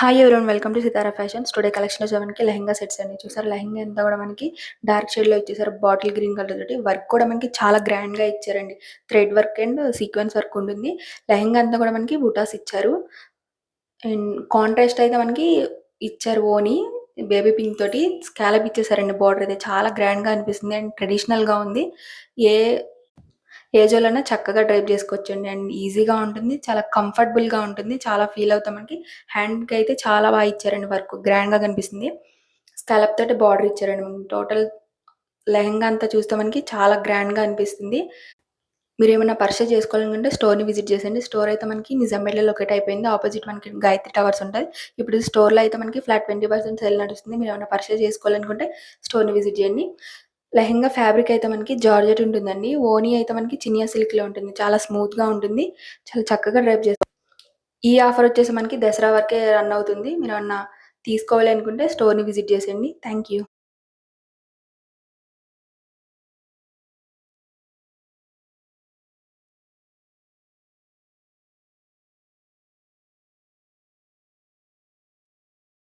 Hi everyone, welcome to Sitara fashions. Today collection వచ్చి మనకి lehenga sets అండి. చూసారు లెహంగా అంతా కూడా మనకి డార్క్ షేడ్ లో ఇచ్చేసారు. బాటిల్ గ్రీన్ కలర్ తోటి వర్క్ కూడా మనకి చాలా గ్రాండ్ గా ఇచ్చారండి. Thread work and sequence work ఉంటుంది. లెహంగా అంతా కూడా మనకి బుటాస్ ఇచ్చారు. అండ్ కాంట్రాస్ట్ అయితే మనకి ఇచ్చారు. ఓని బేబీ పింక్ తోటి స్కాలప్ ఇచ్చేసారండి. బార్డర్ అయితే చాలా గ్రాండ్ గా అనిపిస్తుంది అండ్ ట్రెడిషనల్ గా ఉంది. ఏ ఏజ్ వాళ్ళైనా చక్కగా డ్రైవ్ చేసుకోవచ్చండి. అండ్ ఈజీగా ఉంటుంది, చాలా కంఫర్టబుల్గా ఉంటుంది, చాలా ఫీల్ అవుతాం. మనకి హ్యాండ్కి అయితే చాలా బాగా ఇచ్చారండి. వర్క్ గ్రాండ్గా కనిపిస్తుంది. స్కాలప్ తోటి బార్డర్ ఇచ్చారండి. మనకి టోటల్ లెహంగా అంతా చూస్తే మనకి చాలా గ్రాండ్గా అనిపిస్తుంది. మీరు ఏమైనా పర్చేస్ చేసుకోవాలనుకుంటే స్టోర్ని విజిట్ చేసండి. స్టోర్ అయితే మనకి నిజాంపేటలో లొకేట్ అయిపోయింది. ఆపోజిట్ మనకి గాయత్రి టవర్స్ ఉంటుంది. ఇప్పుడు స్టోర్లో అయితే మనకి ఫ్లాట్ 20% సేల్ నడుస్తుంది. మీరు ఏమైనా పర్చేస్ చేసుకోవాలనుకుంటే స్టోర్ని విజిట్ చేయండి. లెహంగా ఫ్యాబ్రిక్ అయితే మనకి జార్జెట్ ఉంటుందండి. ఓనీ అయితే మనకి చినియా సిల్క్లో ఉంటుంది. చాలా స్మూత్గా ఉంటుంది, చాలా చక్కగా డ్రైవ్ చేస్తాం. ఈ ఆఫర్ వచ్చేసి మనకి దసరా వరకే రన్ అవుతుంది. మీరు ఏమన్నా తీసుకోవాలి అనుకుంటే స్టోర్ని విజిట్ చేసేయండి. Thank you.